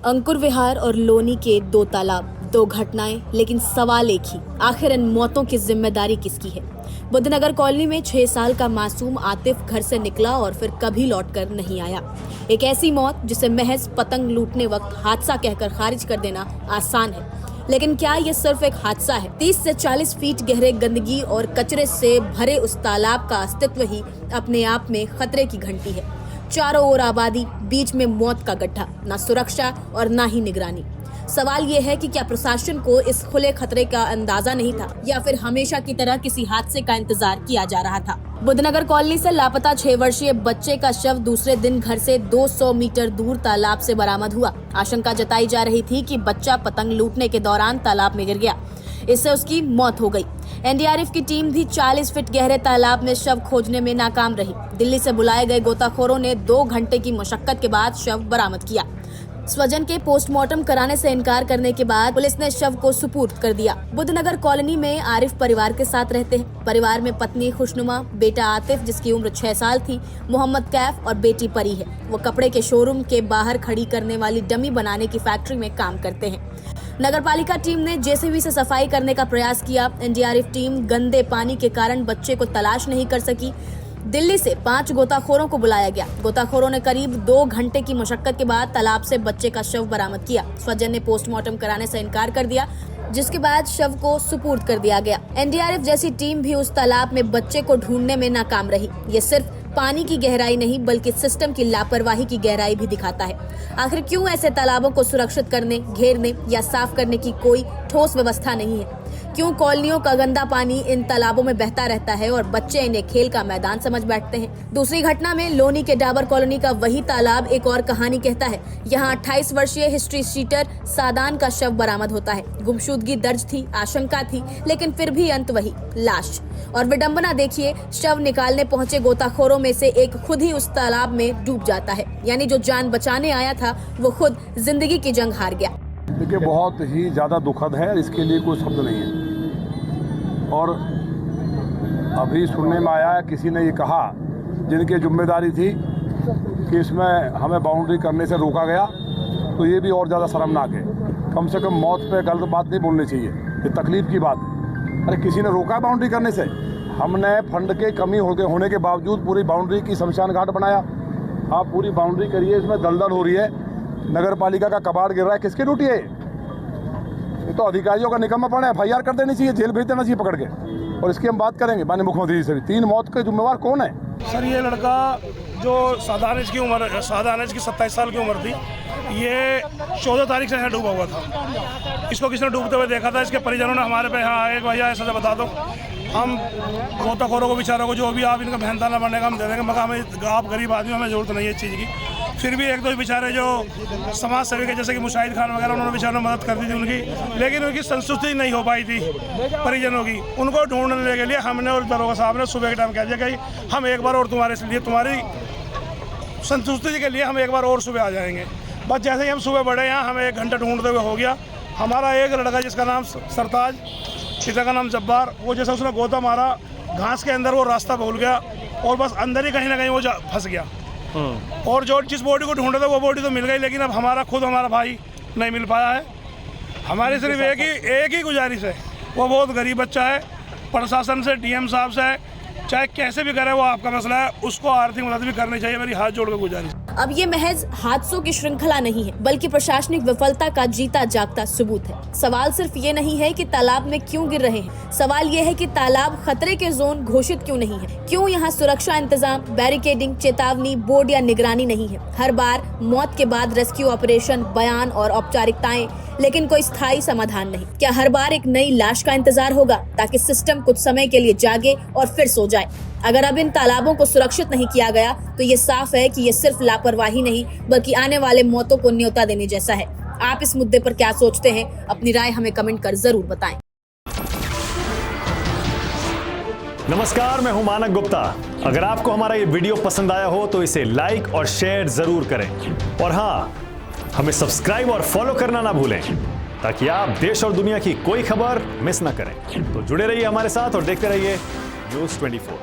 अंकुर विहार और लोनी के दो तालाब, दो घटनाएं, लेकिन सवाल एक ही, आखिर इन मौतों की जिम्मेदारी किसकी है। बुद्धनगर कॉलोनी में 6 साल का मासूम आतिफ घर से निकला और फिर कभी लौटकर नहीं आया। एक ऐसी मौत जिसे महज पतंग लूटने वक्त हादसा कहकर खारिज कर देना आसान है, लेकिन क्या ये सिर्फ एक हादसा है? 30 से 40 फीट गहरे गंदगी और कचरे से भरे उस तालाब का अस्तित्व ही अपने आप में खतरे की घंटी है। चारों ओर आबादी, बीच में मौत का गड्ढा, ना सुरक्षा और ना ही निगरानी। सवाल ये है कि क्या प्रशासन को इस खुले खतरे का अंदाजा नहीं था, या फिर हमेशा की तरह किसी हादसे का इंतजार किया जा रहा था। बुद्धनगर कॉलोनी से लापता 6 वर्षीय बच्चे का शव दूसरे दिन घर से 200 मीटर दूर तालाब से बरामद हुआ। आशंका जताई जा रही थी कि बच्चा पतंग लूटने के दौरान तालाब में गिर गया, इससे उसकी मौत हो गई। एनडीआरएफ की टीम भी 40 फीट गहरे तालाब में शव खोजने में नाकाम रही। दिल्ली से बुलाए गए गोताखोरों ने 2 घंटे की मशक्कत के बाद शव बरामद किया। स्वजन के पोस्टमार्टम कराने से इनकार करने के बाद पुलिस ने शव को सुपुर्द कर दिया। बुद्धनगर कॉलोनी में आरिफ परिवार के साथ रहते हैं। परिवार में पत्नी खुशनुमा, बेटा आतिफ जिसकी उम्र 6 साल थी, मोहम्मद कैफ और बेटी परी है। वो कपड़े के शोरूम के बाहर खड़ी करने वाली डमी बनाने की फैक्ट्री में काम करते हैं। नगरपालिका टीम ने जेसीबी से सफाई करने का प्रयास किया। एनडीआरएफ टीम गंदे पानी के कारण बच्चे को तलाश नहीं कर सकी। दिल्ली से 5 गोताखोरों को बुलाया गया। गोताखोरों ने करीब 2 घंटे की मशक्कत के बाद तालाब से बच्चे का शव बरामद किया। स्वजन ने पोस्टमार्टम कराने से इनकार कर दिया, जिसके बाद शव को सुपुर्द कर दिया गया। एनडीआरएफ जैसी टीम भी उस तालाब में बच्चे को ढूंढने में नाकाम रही। ये सिर्फ पानी की गहराई नहीं, बल्कि सिस्टम की लापरवाही की गहराई भी दिखाता है। आखिर क्यों ऐसे तालाबों को सुरक्षित करने, घेरने या साफ करने की कोई ठोस व्यवस्था नहीं है? क्यों कॉलोनियों का गंदा पानी इन तालाबों में बहता रहता है और बच्चे इन्हें खेल का मैदान समझ बैठते हैं? दूसरी घटना में लोनी के डाबर कॉलोनी का वही तालाब एक और कहानी कहता है। यहाँ 28 वर्षीय हिस्ट्री शीटर सादान का शव बरामद होता है। गुमशुदगी दर्ज थी, आशंका थी, लेकिन फिर भी अंत वही, लाश। और विडंबना देखिए, शव निकालने पहुंचे गोताखोरों में से एक खुद ही उस तालाब में डूब जाता है। यानी जो जान बचाने आया था वो खुद जिंदगी की जंग हार गया। देखिए, बहुत ही ज़्यादा दुखद है, इसके लिए कोई शब्द नहीं है। और अभी सुनने में आया है, किसी ने ये कहा जिनकी जिम्मेदारी थी कि इसमें हमें बाउंड्री करने से रोका गया, तो ये भी और ज़्यादा शर्मनाक है। कम से कम मौत पे गलत बात नहीं बोलनी चाहिए, ये तकलीफ़ की बात है। अरे किसी ने रोका बाउंड्री करने से? हमने फंड के कमी होने के बावजूद पूरी बाउंड्री की शमशान घाट बनाया। आप पूरी बाउंड्री करिए, इसमें दलदल हो रही है, नगर पालिका का कबाड़ गिर रहा है, किसकी ड्यूटी है? ये तो अधिकारियों का निकम्मापन है। FIR कर देनी चाहिए, जेल भेज देना चाहिए पकड़ के। और इसकी हम बात करेंगे माननीय मुख्यमंत्री जी से भी। 3 मौत के जिम्मेवार कौन है? सर, ये लड़का जो सादानज की 27 साल की उम्र थी, ये 14 तारीख से यहाँ डूबा हुआ था। इसको किसी ने डूबते हुए देखा था। इसके परिजनों ने हमारे पे यहाँ आए, भैया ऐसा बता दो, हम गोताखोरों को, बेचारों को, जो भी आप इनका मेहनताना बनने का हम दे देंगे, मगर हमें, आप गरीब आदमी, हमें जरूरत नहीं है इस चीज़ की। फिर भी 1-2 बेचारे जो समाज सेवी के, जैसे कि मुशाहिद खान वगैरह, उन्होंने बेचारों ने मदद कर दी थी उनकी, लेकिन उनकी संतुष्टि नहीं हो पाई थी परिजनों की। उनको ढूंढने के लिए हमने और दरोगा साहब ने सुबह के टाइम कह दिया कि हम एक बार और तुम्हारी संतुष्टि के लिए हम एक बार और सुबह आ जाएंगे। बस जैसे ही हम सुबह बढ़े, यहाँ हमें 1 घंटा ढूंढते हुए हो गया। हमारा एक लड़का जिसका नाम सरताज, पिता का नाम जब्बार, वो जैसे उसने गोता मारा, घास के अंदर वो रास्ता भूल गया और बस अंदर ही कहीं ना कहीं वो फंस गया। और जो जिस बॉडी को ढूंढ रहे थे वो बॉडी तो मिल गई, लेकिन अब हमारा भाई नहीं मिल पाया है। हमारी सिर्फ एक ही गुजारिश है, वो बहुत गरीब बच्चा है। प्रशासन से, DM साहब से, चाहे कैसे भी करे, वो आपका मसला है, उसको आर्थिक मदद भी करनी चाहिए, मेरी हाथ जोड़ कर गुजारिश। अब ये महज हादसों की श्रृंखला नहीं है, बल्कि प्रशासनिक विफलता का जीता जागता सबूत है। सवाल सिर्फ ये नहीं है कि तालाब में क्यों गिर रहे हैं, सवाल ये है कि तालाब खतरे के जोन घोषित क्यों नहीं है। क्यों यहाँ सुरक्षा इंतजाम, बैरिकेडिंग, चेतावनी बोर्ड या निगरानी नहीं है। हर बार मौत के बाद रेस्क्यू ऑपरेशन, बयान और औपचारिकताएं, लेकिन कोई स्थायी समाधान नहीं। क्या हर बार एक नई लाश का इंतजार होगा ताकि सिस्टम कुछ समय के लिए जागे और फिर सो जाए? अगर अब इन तालाबों को सुरक्षित नहीं किया गया तो ये साफ है कि ये सिर्फ लापरवाही नहीं, बल्कि आने वाले मौतों को न्योता देने जैसा है। आप इस मुद्दे पर क्या सोचते हैं? अपनी राय हमें कमेंट कर जरूर बताएं। नमस्कार, मैं हूं मानक गुप्ता। अगर आपको हमारा ये वीडियो पसंद आया हो तो इसे लाइक और शेयर जरूर करें, और हाँ, हमें सब्सक्राइब और फॉलो करना ना भूलें, ताकि आप देश और दुनिया की कोई खबर मिस ना करें। तो जुड़े रहिए हमारे साथ और देखते रहिए News 24।